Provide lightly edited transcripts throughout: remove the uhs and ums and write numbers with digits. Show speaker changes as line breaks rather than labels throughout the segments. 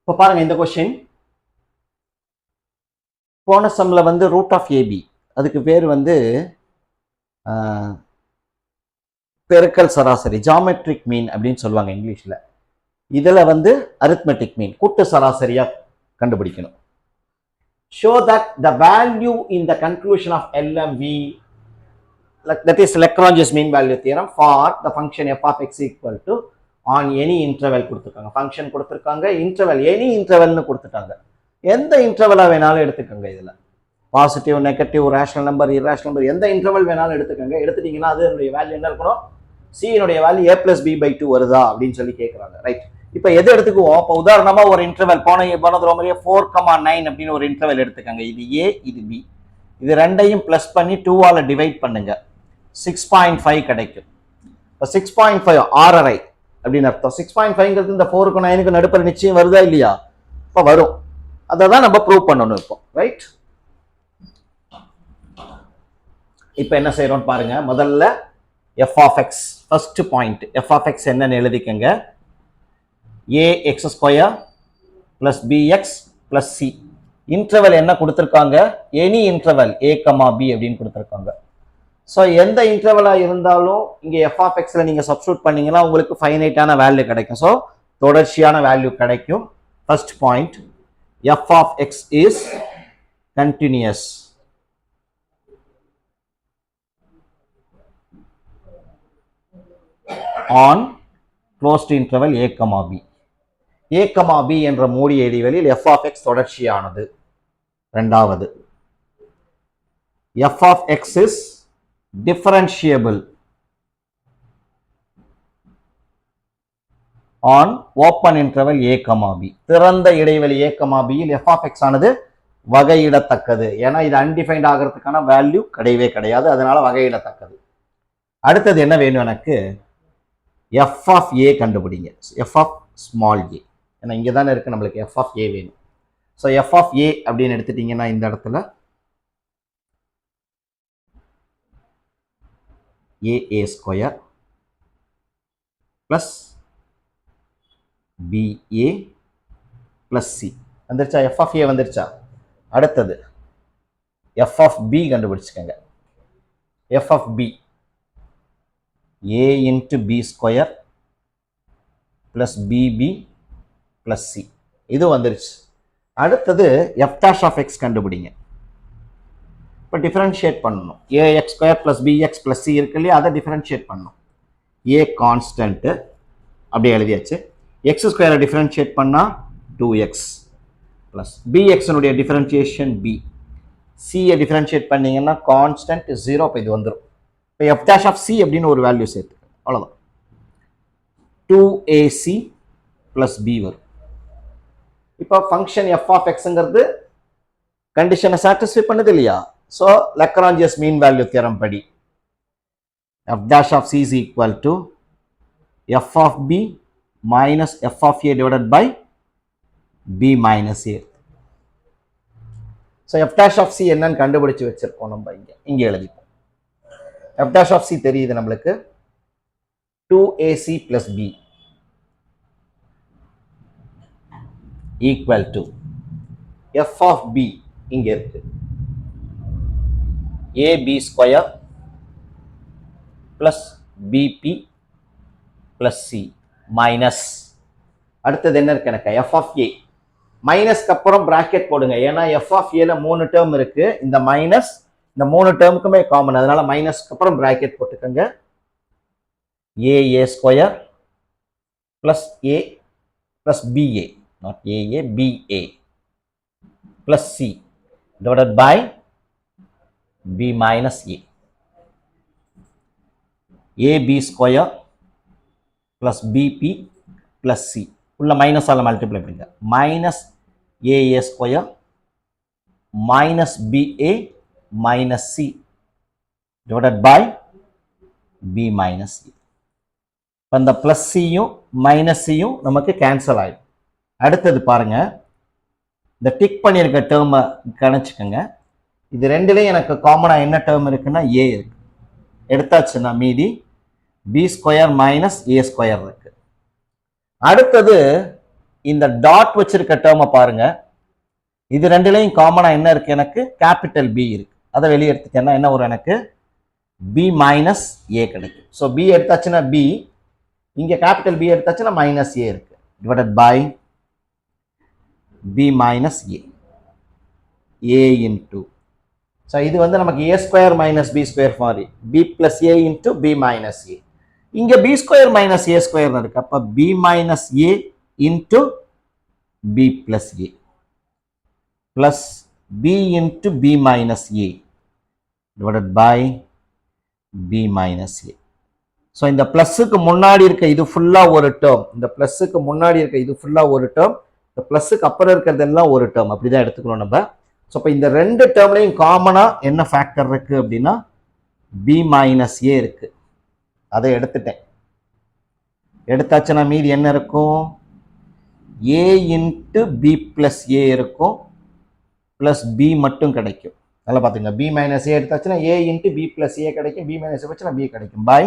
இப்போ பாருங்க இந்த கொஸ்டின் போன சம்ல வந்து ரூட் ஆஃப் ஏபி அதுக்கு பேர் வந்து பெருக்கல் சராசரி ஜாமெட்ரிக் மீன் அப்படின்னு சொல்லுவாங்க இங்கிலீஷ்ல. இதுல வந்து அரித்மெட்டிக் மீன் கூட்டு சராசரியா கண்டுபிடிக்கணும். Show that the value in the conclusion of LMV, that is Lagrange's mean value theorem, for the function f of x equal to on any interval கொடுத்துருக்காங்க. ஃபங்க்ஷன் கொடுத்துருக்காங்க, இன்டர்வல் எனி இன்டர்வல்னு கொடுத்துட்டாங்க. எந்த இன்டர்வலா வேணாலும் எடுத்துக்கோங்க. இதுல positive, negative, rational number, irrational number, எந்த interval வேணாலும் எடுத்துக்கோங்க. எடுத்துட்டீங்கன்னா அதனுடைய வேல்யூ என்ன இருக்கணும்? c னுடைய வேல்யூ a+b/2 வருதா அப்படின்னு சொல்லி கேட்குறாங்க. ரைட், இப்போ எது எடுத்துக்குவோம்? இப்போ உதாரணமா ஒரு இன்டர்வல் போனது மாதிரியே 4,9 அப்படின்னு ஒரு இன்டர்வல் எடுத்துக்கோங்க. இது a, இது b. இது ரெண்டையும் பிளஸ் பண்ணி 2ஆல டிவைட் பண்ணுங்க, 6.5 கிடைக்கும். இப்போ 6.5 6.5 அப்படின்னு அர்த்தம். 6.5ங்கிறது இந்த 4க்கும் 9க்கும் நடுப்புற நிச்சயம் வருதா இல்லையா? இப்போ வரும். அதை தான் நம்ம ப்ரூவ் பண்ணணும் இப்போ. ரைட், இப்போ என்ன செய்யறோம்னு பாருங்க. முதல்ல f of x first point. f of x என்னன்னு எழுதிக்கங்க. ax² plus bx plus c. Interval என்ன கொடுத்துருக்காங்க? எனி இன்டர்வல் a, b அப்படின்னு கொடுத்துருக்காங்க. ஸோ எந்த இன்டர்வலா இருந்தாலும் இங்க f of xல நீங்க சப்ஸ்டிட்யூட் பண்ணீங்கன்னா உங்களுக்கு ஃபைனைட்டான வேல்யூ கிடைக்கும். ஸோ தொடர்ச்சியான வேல்யூ கிடைக்கும். First point, f of x is continuous on closed interval a, b. a, b என்ற மூடிய இடைவெளியில் f of x தொடர்ச்சியானது. இரண்டாவது, f of x is differentiable on open interval a, b. திறந்த இடைவெளி a, b will f of x ஆனது வகையிடத்தக்கது. ஏன்னா இது அன்டிஃபைன்ட் ஆகிறதுக்கான வேல்யூ கிடையவே கிடையாது, அதனால வகையிடத்தக்கது. அடுத்தது என்ன வேணும் எனக்கு? f of a கண்டுபிடிங்க. f of small a, ஏன்னா இங்கே தானே இருக்கு நம்மளுக்கு f of a வேணும். ஸோ f of a அப்படின்னு எடுத்துட்டீங்கன்னா இந்த இடத்துல a² plus ba plus c வந்துருச்சா? f of a வந்துருச்சா? அடுத்தது f of b கண்டுபிடிச்சுக்கங்க. f of b a into b² plus bb plus c. இது வந்துருச்சு. அடுத்தது f dash of x கண்டுபிடிங்க. இப்போ டிஃபரன்ஷியேட் பண்ணணும். ax² plus bx plus c இருக்கு இல்லையா, அதை டிஃபரன்ஷியேட் பண்ணணும். a கான்ஸ்டன்ட் அப்படியே எழுதியாச்சு. x² டிஃபரன்ஷியேட் பண்ணா 2x plus bx னுடைய டிஃபரன்ஷியேஷன் b. c டிஃபரன்ஷியேட் பண்ணீங்கன்னா கான்ஸ்டன்ட் 0. இப்போ இது வந்துடும். இப்போ f dash of c அப்படின்னு ஒரு வேல்யூ சேர்த்து அவ்வளோதான். 2ac plus b வரும். இப்போ ஃபங்க்ஷன் f of xங்கிறது கண்டிஷனை சாட்டிஸ்ஃபை பண்ணுது இல்லையா? ஸோ லக்ராஞ்சியஸ் மீன் வேல்யூ தியரம் படி f dash of c is equal to f of b minus f of a divided by b minus a. So f dash of c என்னன்னு கண்டுபிடிச்சு வச்சிருக்கோம் நம்ம. இங்கே எழுதிப்போம். f dash of c தெரியுது நம்மளுக்கு. 2ac plus b equal to f of b இங்க இருக்கு ab² plus bp plus c minus அடுத்தது என்ன இருக்கு எனக்கு? f of a. மைனஸ்க்கு அப்புறம் பிராக்கெட் போடுங்க, ஏன்னா f of a ல 3 டேர்ம் இருக்கு. இந்த மைனஸ் இந்த 3 டேர்முக்குமே காமன், அதனால மைனஸ்க்கு அப்புறம் பிராக்கெட் போட்டுக்கோங்க. a² plus a plus ba, not a, ba plus c divided by b minus a. ab² plus bp plus c உள்ள மைனஸ் ஆல மல்டிப்ளை பண்ணுங்க. Minus a² minus ba minus c divided by b minus a. அந்த plus சியும் minus சியும் நமக்கு cancel ஆயிடும். அடுத்தது பாருங்க, இந்த tick பண்ணியிருக்க டேர்மை கணச்சுக்கோங்க. இது ரெண்டுலேயும் எனக்கு காமனா என்ன டேர்ம் இருக்குன்னா a இருக்கு. எடுத்தாச்சுன்னா மீதி b² மைனஸ் a² இருக்கு. அடுத்தது இந்த டாட் வச்சிருக்க டேர்மை பாருங்க. இது ரெண்டுலையும் காமனா என்ன இருக்கு? எனக்கு கேபிட்டல் பி இருக்கு. அதை வெளியே எடுத்துட்டேன்னா என்ன வரும்? எனக்கு பி மைனஸ் ஏ கிடைக்கும். ஸோ பி எடுத்தாச்சுன்னா பி, இங்க கேபிட்டல் பி எடுத்தாச்சுன்னா மைனஸ் ஏ இருக்கு, divided by b minus a, a into. So இது வந்து நமக்கு a square minus b square மாதிரி, b plus a into b minus a. இங்க b square minus a square இருக்கு. அப்ப b minus a into b plus a plus b into b minus a divided by b minus a. So இந்த பிளஸுக்கு முன்னாடி இருக்க இது ஃபுல்லா ஒரு டேர்ம், இந்த பிளஸுக்கு முன்னாடி இருக்க இது ஃபுல்லா ஒரு டேர்ம், இந்த பிளஸுக்கு அப்புறம் இருக்கிறதெல்லாம் ஒரு டேர்ம், அப்படிதான் எடுத்துக்கணும் நம்ம. ஸோ இப்போ இந்த ரெண்டு டேர்ம்லையும் காமனா என்ன ஃபேக்டர் இருக்கு அப்படின்னா பி மைனஸ் ஏ இருக்கு. அதை எடுத்துட்டேன். எடுத்தாச்சுன்னா மீதி என்ன இருக்கும்? ஏ இன்ட்டு பி பிளஸ் ஏ இருக்கும், பிளஸ் பி மட்டும் கிடைக்கும். நல்லா பார்த்துங்க, பி மைனஸ் ஏ எடுத்தாச்சுன்னா ஏ இன்ட்டு பி பிளஸ் ஏ கிடைக்கும், பி மைனஸ் ஏ வச்சுன்னா பி கிடைக்கும், பை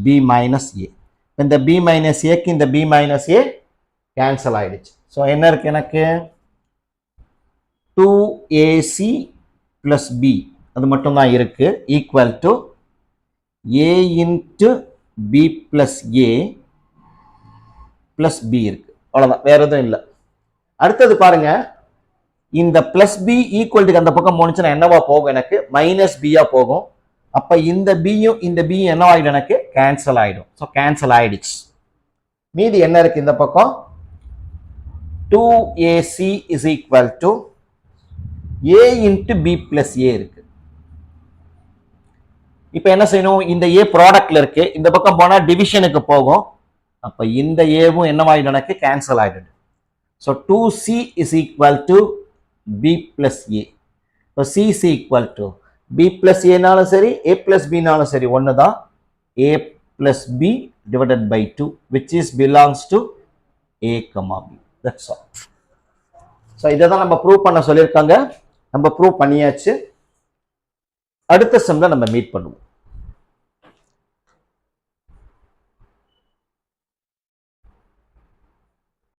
பி மைனஸ் ஏ. இந்த பி மைனஸ் ஏக்கு இந்த பி மைனஸ் ஏ கேன்சல் ஆயிடுச்சு. ஸோ என்ன இருக்கு எனக்கு? 2ac பிளஸ் பி அது மட்டும் தான் இருக்கு, equal to a into b plus a plus b இருக்கு. அவ்வளவுதான், வேற எதுவும் இல்லை. அடுத்தது பாருங்க, இந்த பிளஸ் பி ஈக்குவல்ட்டுக்கு அந்த பக்கம் போனுச்சுன்னா என்னவா போகும்? எனக்கு மைனஸ் பியா போகும். அப்ப இந்த பியும் இந்த பியும் என்ன ஆயிடும்? எனக்கு கேன்சல் ஆயிடும். ஸோ கேன்சல் ஆயிடுச்சு. மீதி என்ன இருக்கு இந்த பக்கம்? 2ac is equal to a into b plus a இருக்கு. இப்ப என்ன செய்யணும்? இந்த a ப்ராடக்ட்ல இருக்கு, இந்த பக்கம் போனா டிவிஷனுக்கு போகும். அப்ப இந்த ஏவும் என்னவாயிடும்? எனக்கு கேன்சல் ஆயிடும். So 2c is equal to b plus a. இப்போ c is equal to b plus a நாலும் சரி a plus b நாலும் சரி ஒன்று தான், a plus b divided by 2 which is belongs to a comma b. That's all. So இதை தான் நம்ம ப்ரூவ் பண்ண சொல்லியிருக்காங்க. நம்ம ப்ரூவ் பண்ணியாச்சு. அடுத்த செம்ல நம்ம மீட் பண்ணுவோம்.